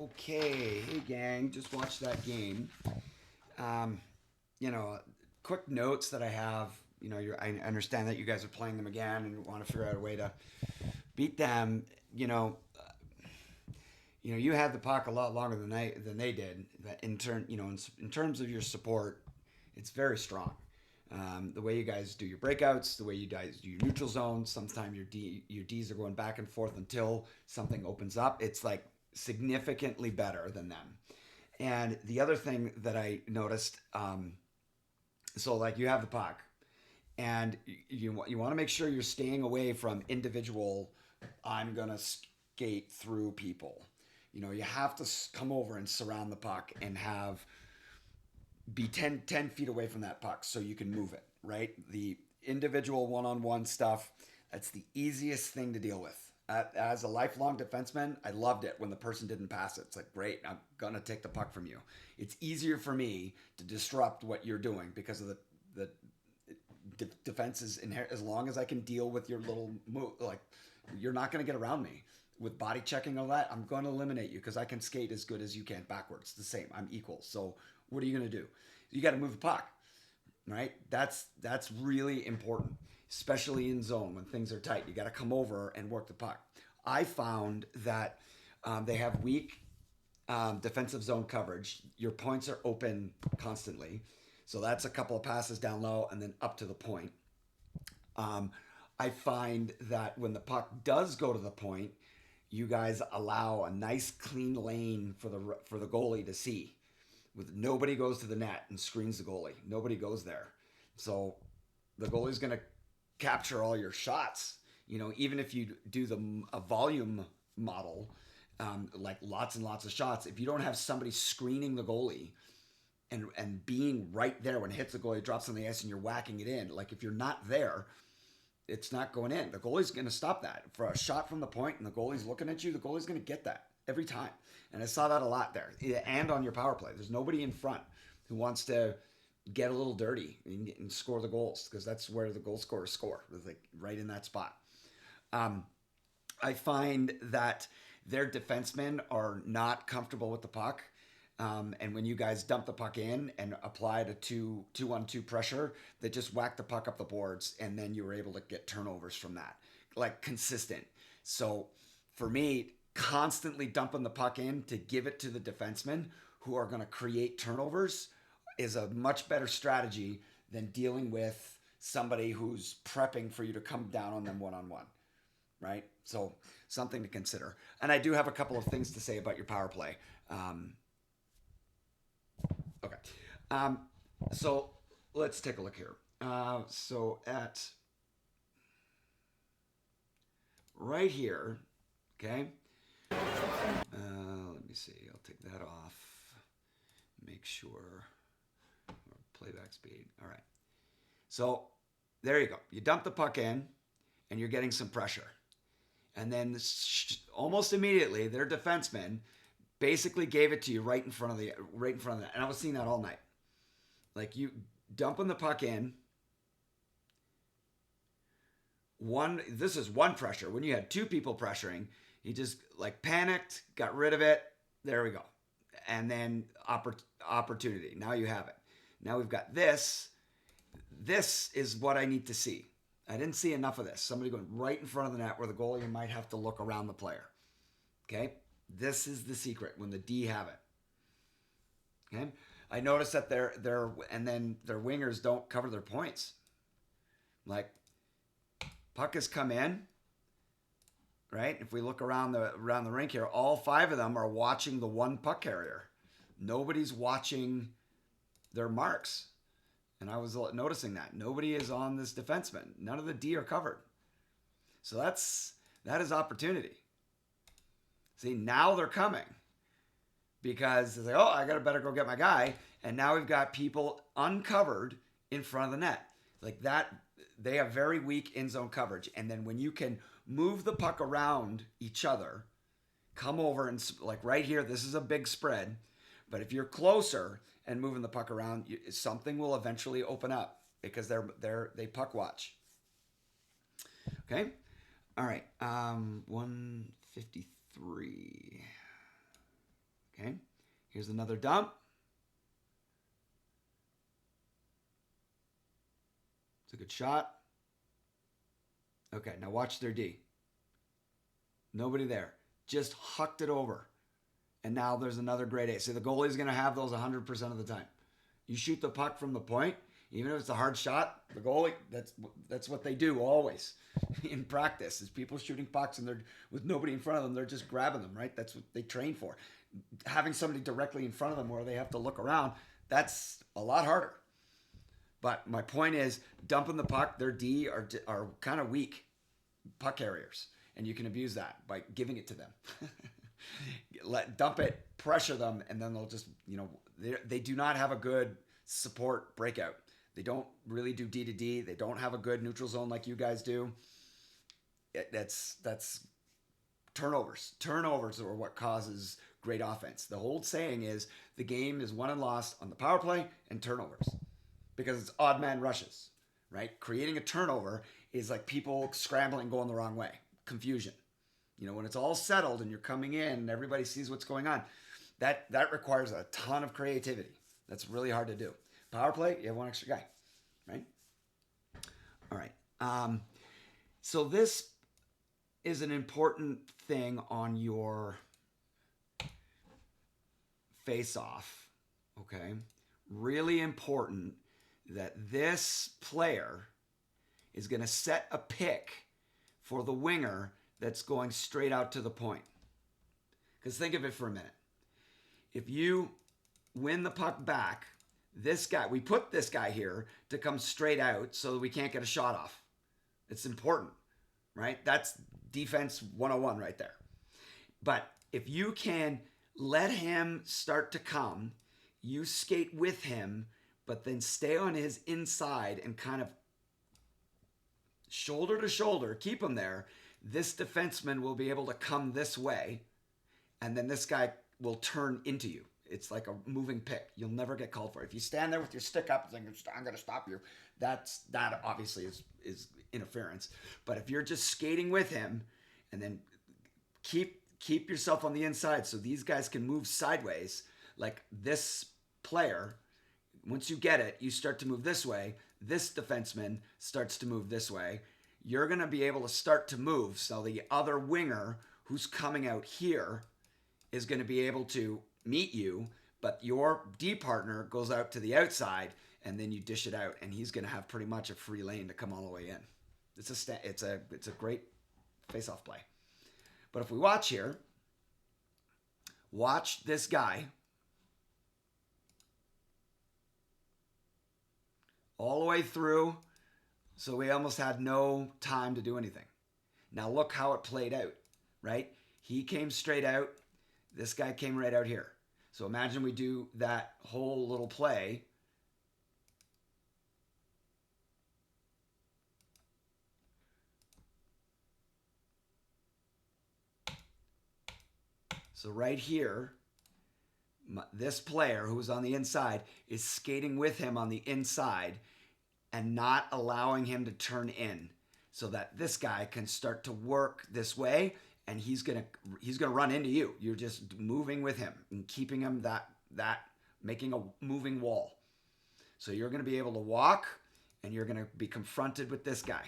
Okay, hey gang, just watched that game. Um, you know, quick notes that I have. I understand that you guys are playing them again and want to figure out a way to beat them. You had the puck a lot longer than they did. That in terms of your support, it's very strong. The way you guys do your breakouts, the way you guys do your neutral zones. Sometimes your D's are going back and forth until something opens up. It's like significantly better than them. And the other thing that I noticed, so like you have the puck, and you want to make sure you're staying away from individual. I'm gonna skate through people. You have to come over and surround the puck and have be 10 feet away from that puck so you can move it. Right, the individual one-on-one stuff. That's the easiest thing to deal with. As a lifelong defenseman, I loved it when the person didn't pass it. It's like, great, I'm gonna take the puck from you. It's easier for me to disrupt what you're doing because of the defense is inherent. As long as I can deal with your little move, like you're not gonna get around me with body checking all that. I'm going to eliminate you because I can skate as good as you can backwards. The same. I'm equal. So what are you gonna do? You got to move the puck, right? That's really important, especially in zone when things are tight. You got to come over and work the puck. I found that they have weak defensive zone coverage. Your points are open constantly, so that's a couple of passes down low and then up to the point. Um, I find that when the puck does go to the point, you guys allow a nice clean lane for the goalie to see. With nobody goes to the net and screens the goalie. Nobody goes there. So the goalie's going to capture all your shots. Even if you do a volume model, like lots and lots of shots, if you don't have somebody screening the goalie and being right there when it hits the goalie, drops on the ice, and you're whacking it in, like if you're not there, it's not going in. The goalie's going to stop that. For a shot from the point and the goalie's looking at you, the goalie's going to get that every time. And I saw that a lot there. And on your power play, there's nobody in front who wants to get a little dirty and score the goals because that's where the goal scorers score. It's like right in that spot. Um, I find that their defensemen are not comfortable with the puck. And when you guys dump the puck in and apply a 2-1-2 pressure, they just whack the puck up the boards, and then you were able to get turnovers from that, like consistent. So for me, constantly dumping the puck in to give it to the defensemen who are going to create turnovers is a much better strategy than dealing with somebody who's prepping for you to come down on them one-on-one. Right? So something to consider. And I do have a couple of things to say about your power play. Okay. Um, so let's take a look here. So at right here, okay. Let me see. I'll take that off. Make sure. Playback speed. All right. So there you go. You dump the puck in, and you're getting some pressure. And then almost immediately, their defenseman basically gave it to you right in front of the net. And I was seeing that all night. Like you dumping the puck in. This is one pressure. When you had two people pressuring, he just like panicked, got rid of it. There we go. And then opportunity. Now you have it. Now we've got this. This is what I need to see. I didn't see enough of this. Somebody going right in front of the net where the goalie might have to look around the player. Okay? This is the secret when the D have it. Okay? I noticed that their wingers don't cover their points. Like puck has come in, right? If we look around the rink here, all five of them are watching the one puck carrier. Nobody's watching their marks. And I was noticing that. Nobody is on this defenseman. None of the D are covered. So that is opportunity. See, now they're coming. Because they say, oh, I better go get my guy. And now we've got people uncovered in front of the net. Like that, they have very weak in-zone coverage. And then when you can move the puck around each other, come over and like right here, this is a big spread. But if you're closer and moving the puck around, something will eventually open up because they puck watch. Okay, all right. 153. Okay, here's another dump. It's a good shot. Okay, now watch their D. Nobody there. Just hucked it over. And now there's another great A. So the goalie's going to have those 100% of the time. You shoot the puck from the point, even if it's a hard shot, the goalie, that's what they do always in practice is people shooting pucks and they're with nobody in front of them, they're just grabbing them, right? That's what they train for. Having somebody directly in front of them where they have to look around, that's a lot harder. But my point is, dumping the puck, their D are kind of weak puck carriers, and you can abuse that by giving it to them. Dump it, pressure them, and then they'll just, they do not have a good support breakout. They don't really do D to D. They don't have a good neutral zone like you guys do. That's turnovers. Turnovers are what causes great offense. The whole saying is the game is won and lost on the power play and turnovers because it's odd man rushes, right? Creating a turnover is like people scrambling, going the wrong way, confusion. When it's all settled and you're coming in and everybody sees what's going on, that requires a ton of creativity. That's really hard to do. Power play, you have one extra guy, right? All right. So this is an important thing on your face-off, okay? Really important that this player is going to set a pick for the winger that's going straight out to the point. Because think of it for a minute. If you win the puck back, this guy, we put this guy here to come straight out so that we can't get a shot off. It's important, right? That's defense 101 right there. But if you can let him start to come, you skate with him, but then stay on his inside and kind of shoulder to shoulder, keep him there. This defenseman will be able to come this way, and then this guy will turn into you. It's like a moving pick. You'll never get called for it. If you stand there with your stick up and think, I'm going to stop you, that obviously is interference. But if you're just skating with him and then keep yourself on the inside so these guys can move sideways, like this player, once you get it, you start to move this way. This defenseman starts to move this way. You're going to be able to start to move. So the other winger who's coming out here is going to be able to meet you, but your D partner goes out to the outside and then you dish it out and he's going to have pretty much a free lane to come all the way in. It's a great face-off play. But if we watch here, watch this guy all the way through. So we almost had no time to do anything. Now look how it played out, right? He came straight out. This guy came right out here. So imagine we do that whole little play. So right here, this player who's on the inside is skating with him on the inside and not allowing him to turn in so that this guy can start to work this way and he's gonna run into you. You're just moving with him and keeping him that making a moving wall. So you're gonna be able to walk and you're gonna be confronted with this guy.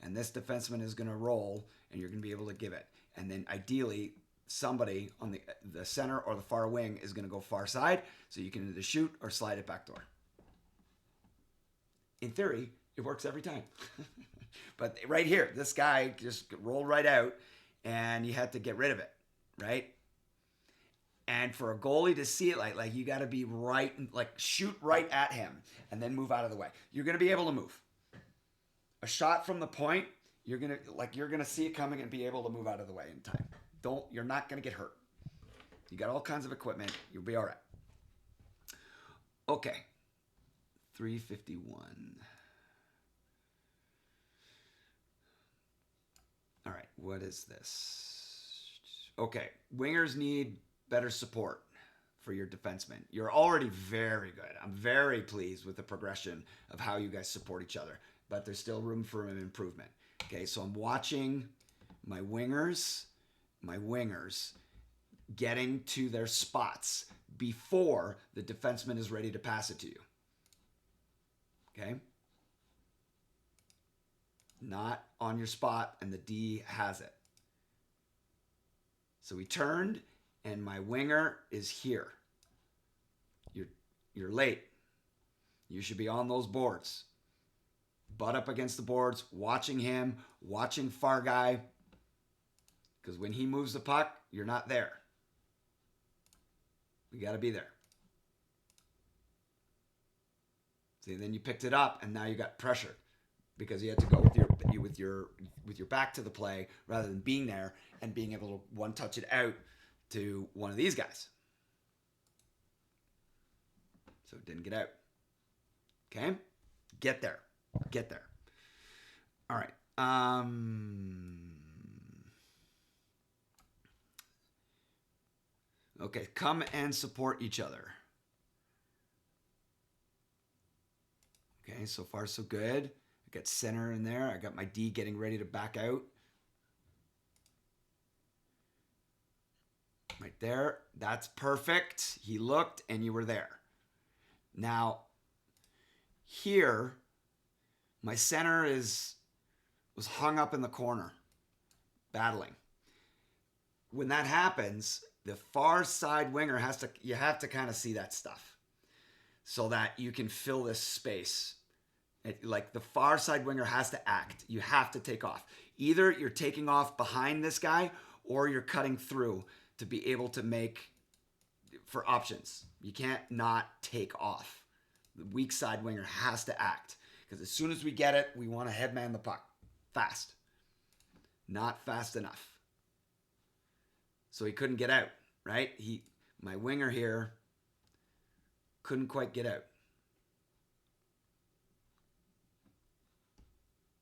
And this defenseman is gonna roll and you're gonna be able to give it. And then ideally somebody on the center or the far wing is gonna go far side so you can either shoot or slide it back door. In theory, it works every time. But right here, this guy just rolled right out and you had to get rid of it, right? And for a goalie to see it like you got to be right, like shoot right at him and then move out of the way. You're going to be able to move. A shot from the point, you're going to see it coming and be able to move out of the way in time. You're not going to get hurt. You got all kinds of equipment. You'll be all right. Okay. 351. All right, what is this? Okay, wingers need better support for your defensemen. You're already very good. I'm very pleased with the progression of how you guys support each other, but there's still room for an improvement. Okay, so I'm watching my wingers. getting to their spots before the defenseman is ready to pass it to you. Okay? Not on your spot, and the D has it. So he turned, and my winger is here. You're late. You should be on those boards. Butt up against the boards, watching him, watching far guy. Because when he moves the puck, you're not there. We got to be there. See, then you picked it up, and now you got pressure because you had to go with your back to the play rather than being there and being able to one touch it out to one of these guys. So it didn't get out. Okay? Get there. Get there. All right. Okay, come and support each other. Okay, so far so good. I got center in there. I got my D getting ready to back out. Right there. That's perfect. He looked and you were there. Now, here, my center was hung up in the corner, battling. When that happens, the far side winger you have to kind of see that stuff so that you can fill this space. Like the far side winger has to act. You have to take off. Either you're taking off behind this guy or you're cutting through to be able to make for options. You can't not take off. The weak side winger has to act because as soon as we get it, we want to headman the puck fast. Not fast enough. So he couldn't get out, right? My winger here couldn't quite get out.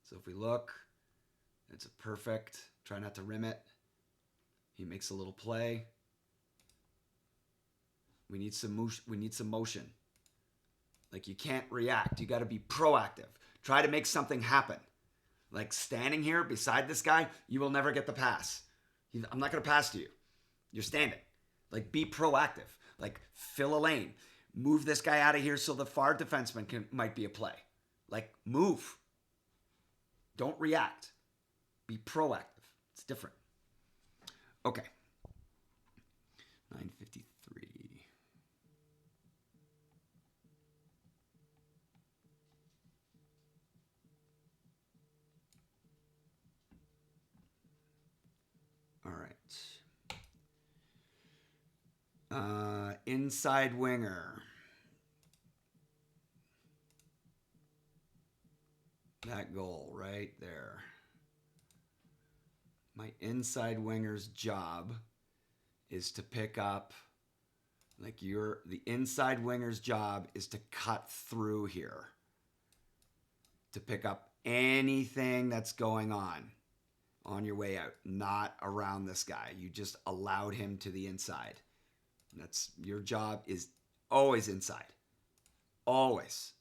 So if we look, it's a perfect. Try not to rim it. He makes a little play. We need some motion. Like you can't react. You got to be proactive. Try to make something happen. Like standing here beside this guy, you will never get the pass. I'm not going to pass to you. You're standing. Like be proactive. Like fill a lane. Move this guy out of here so the far defenseman might be a play. Like move. Don't react. Be proactive. It's different. Okay. 9:53. All right. Inside winger. That goal right there. My inside winger's job is to pick up, the inside winger's job is to cut through here. To pick up anything that's going on your way out, not around this guy. You just allowed him to the inside. That's your job is always inside. Always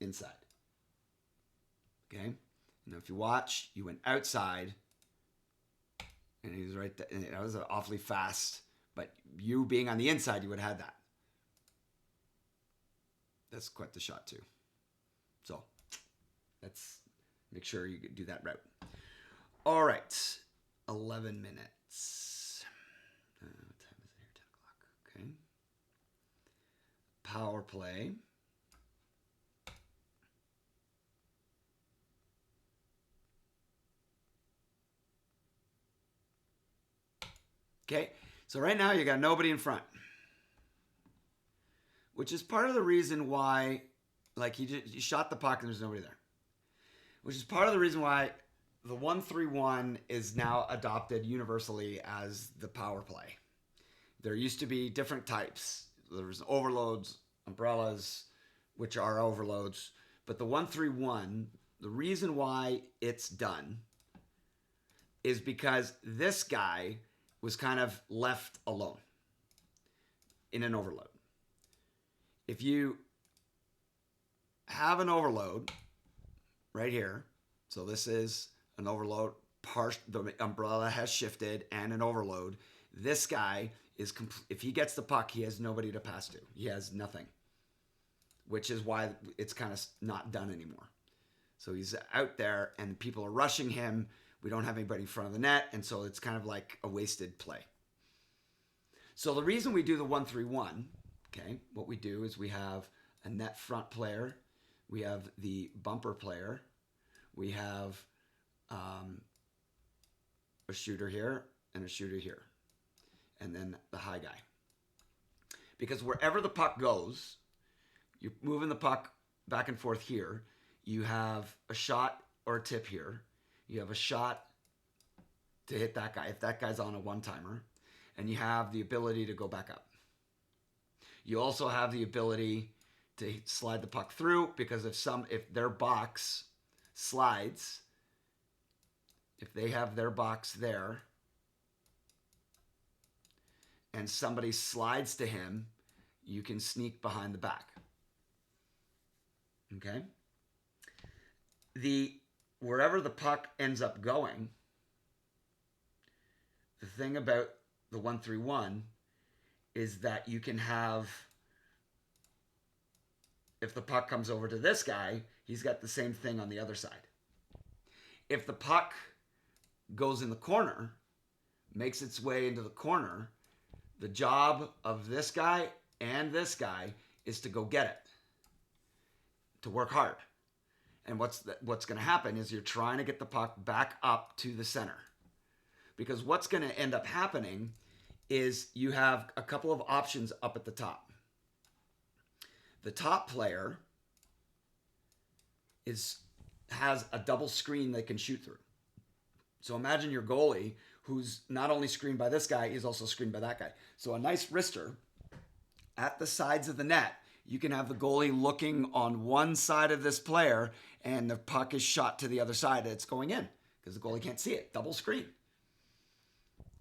inside. Okay? Now if you watch, you went outside and he was right there. That was awfully fast, but you being on the inside, you would have had that. That's quite the shot too. So let's make sure you do that route. All right, 11 minutes. What time is it here? 10 o'clock. Okay. Power play. Okay, so right now you got nobody in front, which is part of the reason why, like he shot the puck and there's nobody there, which is part of the reason why the 1-3-1 is now adopted universally as the power play. There used to be different types. There was overloads, umbrellas, which are overloads, but the 1-3-1, the reason why it's done is because this guy was kind of left alone in an overload. If you have an overload right here, so this is an overload, the umbrella has shifted and an overload. This guy if he gets the puck, he has nobody to pass to. He has nothing, which is why it's kind of not done anymore. So he's out there and people are rushing him. We don't have anybody in front of the net, and so it's kind of like a wasted play. So the reason we do the 1-3-1, okay, what we do is we have a net front player, we have the bumper player, we have a shooter here and a shooter here, and then the high guy. Because wherever the puck goes, you're moving the puck back and forth here. You have a shot or a tip here. You have a shot to hit that guy if that guy's on a one-timer. And you have the ability to go back up. You also have the ability to slide the puck through, because if their box slides, if they have their box there and somebody slides to him, you can sneak behind the back. Okay? Wherever the puck ends up going, the thing about the 1-3-1 is that you can have, if the puck comes over to this guy, he's got the same thing on the other side. If the puck goes in the corner, makes its way into the corner, the job of this guy and this guy is to go get it, to work hard. And what's going to happen is you're trying to get the puck back up to the center. Because what's going to end up happening is you have a couple of options up at the top. The top player has a double screen they can shoot through. So imagine your goalie, who's not only screened by this guy, he's also screened by that guy. So a nice wrister at the sides of the net, you can have the goalie looking on one side of this player and the puck is shot to the other side. It's going in because the goalie can't see it. Double screen.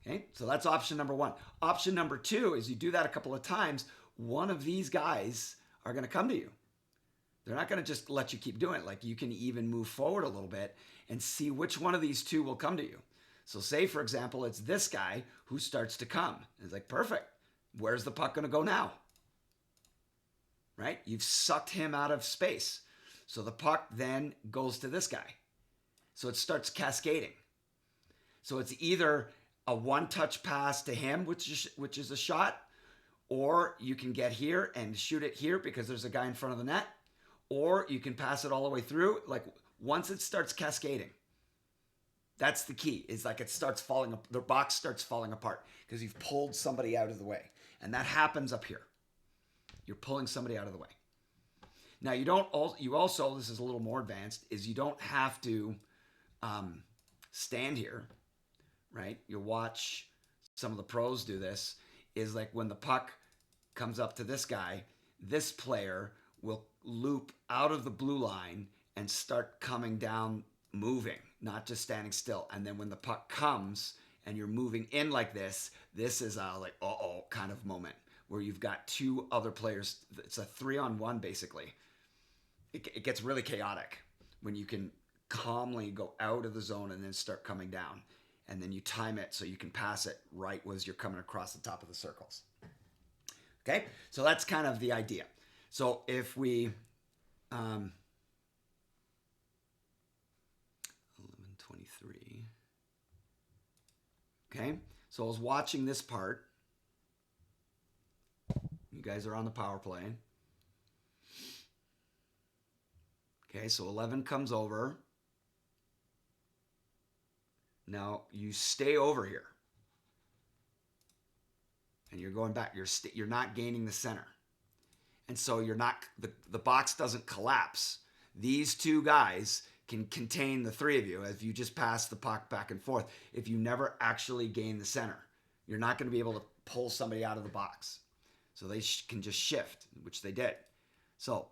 Okay, so that's option number one. Option number two is you do that a couple of times, one of these guys are going to come to you. They're not going to just let you keep doing it. Like, you can even move forward a little bit and see which one of these two will come to you. So say, for example, it's this guy who starts to come. It's like, perfect. Where's the puck going to go now? Right? You've sucked him out of space. So the puck then goes to this guy. So it starts cascading. So it's either a one-touch pass to him, which is a shot, or you can get here and shoot it here because there's a guy in front of the net, or you can pass it all the way through. Like, once it starts cascading, that's the key. It's like it starts falling, the box starts falling apart because you've pulled somebody out of the way. And that happens up here. You're pulling somebody out of the way. Now, you also, this is a little more advanced, is you don't have to stand here, right? You watch some of the pros do this, is like when the puck comes up to this guy, this player will loop out of the blue line and start coming down, moving, not just standing still. And then when the puck comes and you're moving in like this is a like, uh-oh kind of moment where you've got two other players. It's a 3-on-1 basically. It gets really chaotic when you can calmly go out of the zone and then start coming down. And then you time it so you can pass it right as you're coming across the top of the circles. Okay, so that's kind of the idea. So if we 11:23. Okay, so I was watching this part. You guys are on the power play. Okay, so 11 comes over. Now you stay over here. And you're going back. You're not gaining the center. And so you're not, the box doesn't collapse. These two guys can contain the three of you if you just pass the puck back and forth. If you never actually gain the center, you're not going to be able to pull somebody out of the box. So they can just shift, which they did. So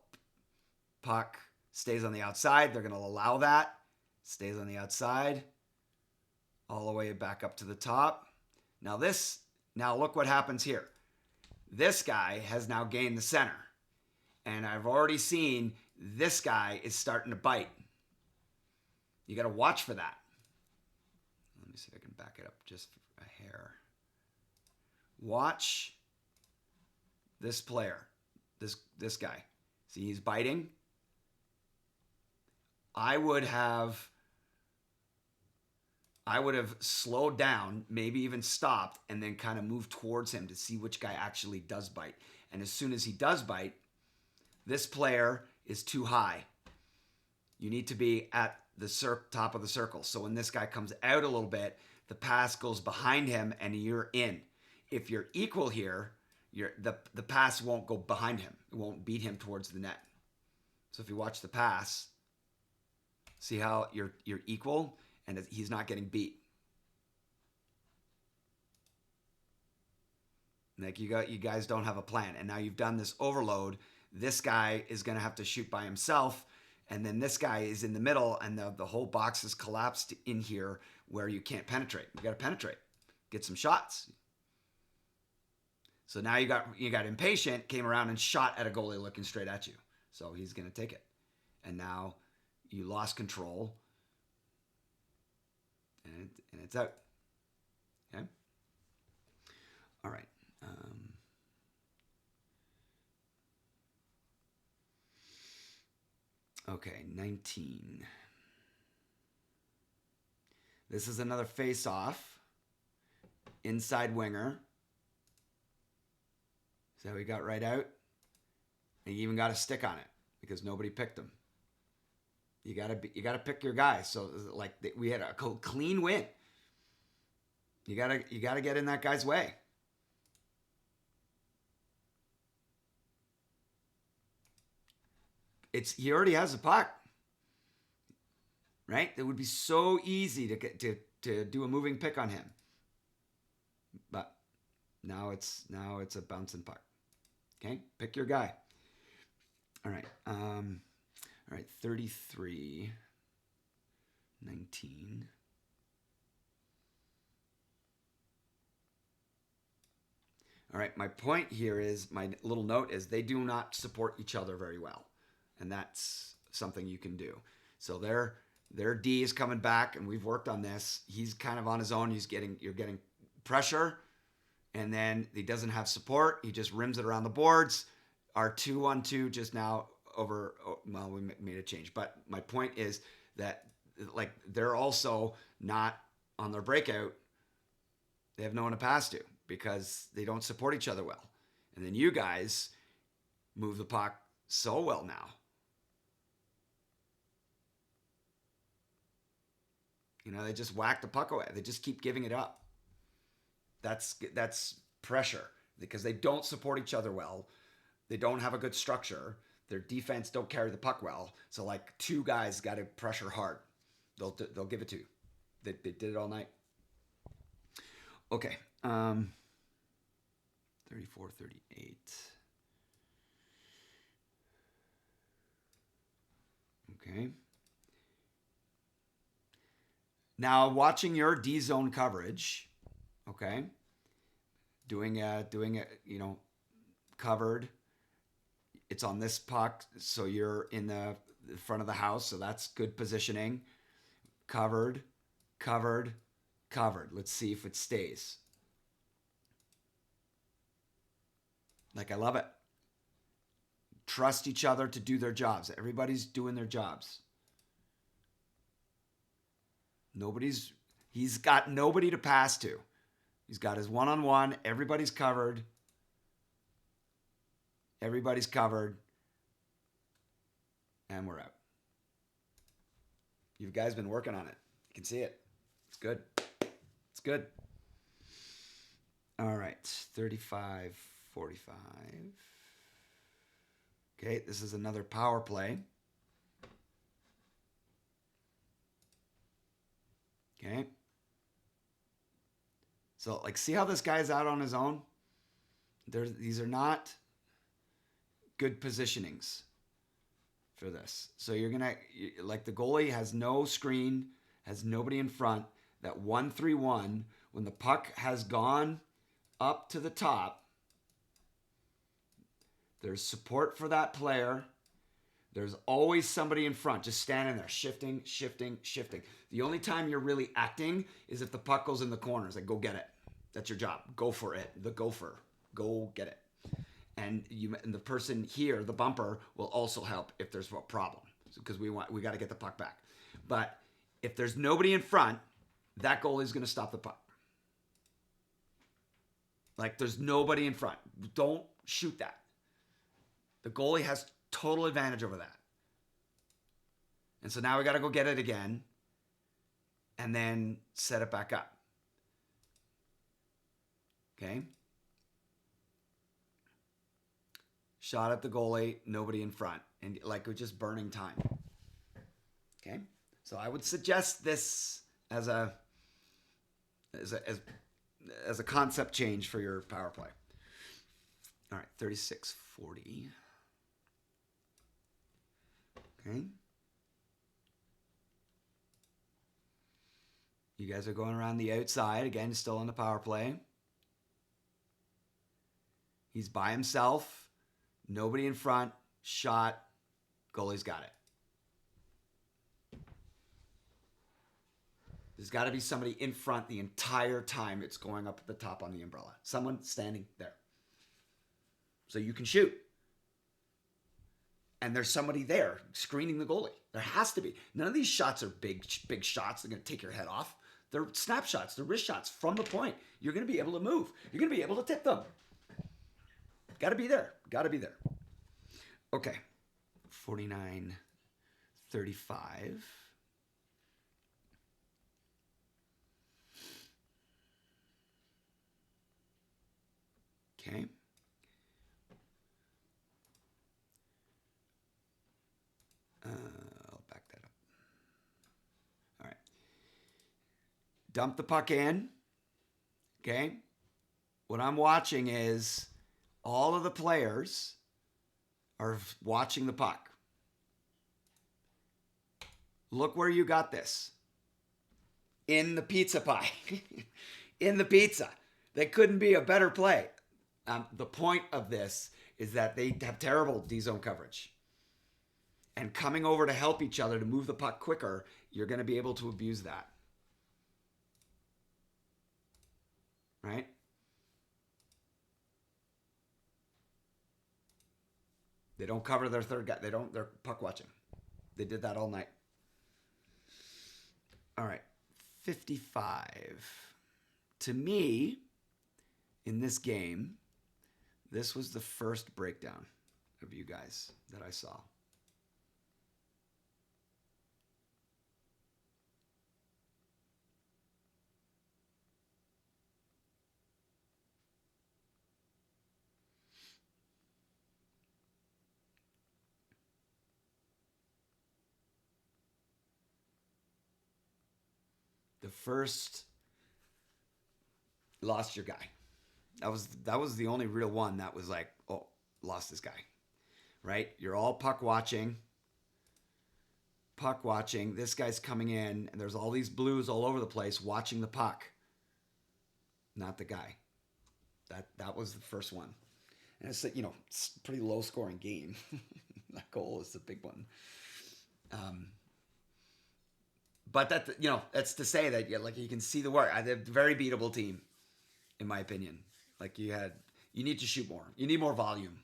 puck stays on the outside. They're going to allow that. Stays on the outside. All the way back up to the top. Now look what happens here. This guy has now gained the center. And I've already seen this guy is starting to bite. You got to watch for that. Let me see if I can back it up just a hair. Watch this player, this guy. See, he's biting. I would have slowed down, maybe even stopped, and then kind of moved towards him to see which guy actually does bite. And as soon as he does bite, this player is too high. You need to be at the top of the circle. So when this guy comes out a little bit, the pass goes behind him and you're in. If you're equal here, the pass won't go behind him. It won't beat him towards the net. So if you watch the pass, see how you're equal and he's not getting beat. Like you guys don't have a plan, and now you've done this overload. This guy is going to have to shoot by himself, and then this guy is in the middle, and the whole box is collapsed in here where you can't penetrate. You got to penetrate, get some shots. So now you got impatient, came around and shot at a goalie looking straight at you. So he's going to take it, and now you lost control, and it's out. Okay. All right. Okay, 19. This is another face-off. Inside winger. So he got right out. And he even got a stick on it because nobody picked him. You gotta pick your guy. So like we had a clean win. You gotta get in that guy's way. He already has a puck, right? It would be so easy to do a moving pick on him, but now it's a bouncing puck. Okay, pick your guy. All right, 33, 19. All right, my point here is, my little note is they do not support each other very well. And that's something you can do. So their D is coming back, and we've worked on this. He's kind of on his own. You're getting pressure, and then he doesn't have support. He just rims it around the boards. Our 2-1-2 just now over. Well, we made a change, but my point is that like they're also not on their breakout. They have no one to pass to because they don't support each other well. And then you guys move the puck so well now. You know, they just whack the puck away. They just keep giving it up. That's pressure because they don't support each other well. They don't have a good structure. Their defense don't carry the puck well. So like two guys got to pressure hard. They'll give it to you. They did it all night. Okay. 34, 38. Okay. Now watching your D zone coverage, okay, doing it, covered. It's on this puck, so you're in the front of the house, so that's good positioning. Covered, covered, covered. Let's see if it stays. Like, I love it. Trust each other to do their jobs. Everybody's doing their jobs. He's got nobody to pass to. He's got his one-on-one. Everybody's covered. Everybody's covered. And we're out. You guys been working on it. You can see it. It's good. It's good. All right. 35, 45. Okay, this is another power play. Okay. So, like, see how this guy's out on his own? These are not good positionings for this. So you're going to, like, the goalie has no screen, has nobody in front. That 1-3-1, when the puck has gone up to the top, there's support for that player. There's always somebody in front just standing there, shifting, shifting, shifting. The only time you're really acting is if the puck goes in the corners. Like, go get it. That's your job. Go for it. The gopher. Go get it. And the person here, the bumper, will also help if there's a problem, because we got to get the puck back. But if there's nobody in front, that goalie is going to stop the puck. Like, there's nobody in front. Don't shoot that. The goalie has total advantage over that. And so now we got to go get it again and then set it back up. Okay? Shot at the goalie, nobody in front. And like, we're just burning time. Okay? So I would suggest this as a concept change for your power play. All right, 36-40. Okay. You guys are going around the outside. Again, still on the power play. He's by himself. Nobody in front. Shot. Goalie's got it. There's got to be somebody in front the entire time it's going up at the top on the umbrella. Someone standing there. So you can shoot. And there's somebody there screening the goalie. There has to be. None of these shots are big shots. They're going to take your head off. They're snapshots. They're wrist shots from the point. You're going to be able to move. You're going to be able to tip them. Got to be there. Got to be there. Okay. 49-35. Okay. I'll back that up. All right. Dump the puck in. Okay. What I'm watching is all of the players are watching the puck. Look where you got this. In the pie. In the pizza. That couldn't be a better play. The point of this is that they have terrible D-zone coverage. And coming over to help each other to move the puck quicker, you're going to be able to abuse that. Right? They don't cover their third guy. They're puck watching. They did that all night. All right. 55. To me, in this game, this was the first breakdown of you guys that I saw. The first lost your guy. That was the only real one that was like, oh, lost this guy. Right? You're all puck watching. Puck watching. This guy's coming in, and there's all these blues all over the place watching the puck. Not the guy. That was the first one. And it's, it's a pretty low scoring game. That goal is the big one. But that's to say that you can see the work. They're a very beatable team, in my opinion. Like you need to shoot more. You need more volume,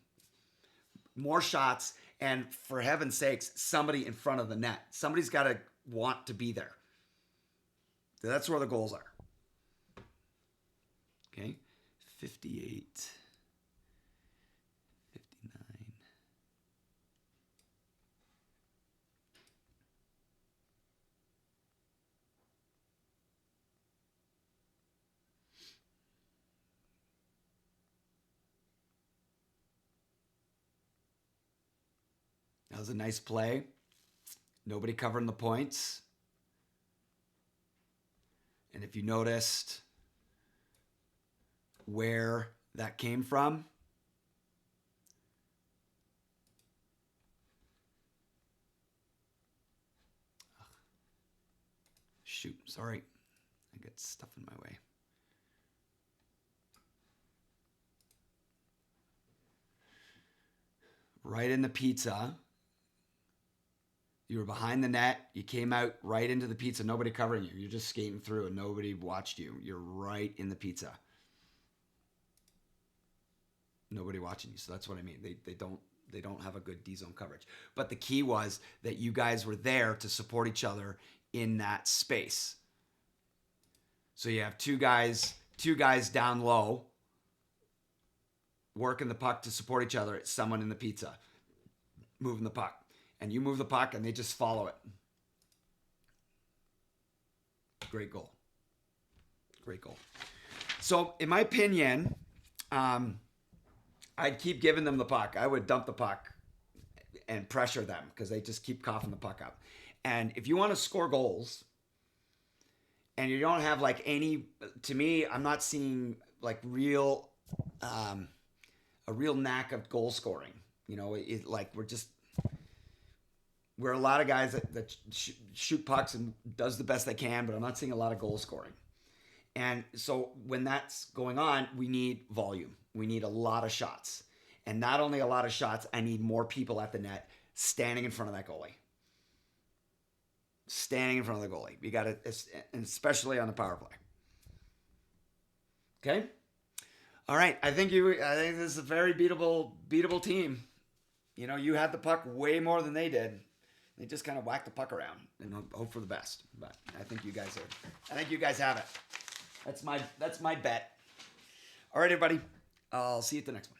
more shots, and for heaven's sakes, somebody in front of the net. Somebody's got to want to be there. So that's where the goals are. Okay, 58. 59. That was a nice play. Nobody covering the points. And if you noticed where that came from, shoot, sorry. I got stuff in my way. Right in the pizza. You were behind the net. You came out right into the pizza. Nobody covering you. You're just skating through and nobody watched you. You're right in the pizza. Nobody watching you. So that's what I mean. They don't have a good D zone coverage. But the key was that you guys were there to support each other in that space. So you have two guys down low working the puck to support each other. It's someone in the pizza moving the puck. And you move the puck and they just follow it. Great goal. Great goal. So in my opinion, I'd keep giving them the puck. I would dump the puck and pressure them because they just keep coughing the puck up. And if you want to score goals and you don't have like any, to me, I'm not seeing like real, a real knack of goal scoring. You know, like we're a lot of guys that shoot pucks and does the best they can, but I'm not seeing a lot of goal scoring. And so when that's going on, we need volume. We need a lot of shots. And not only a lot of shots, I need more people at the net standing in front of that goalie. Standing in front of the goalie. You got to, and especially on the power play. Okay? All right. I think this is a very beatable team. You know, you had the puck way more than they did. They just kind of whack the puck around and hope for the best. But I think you guys have it. That's my bet. All right, everybody. I'll see you at the next one.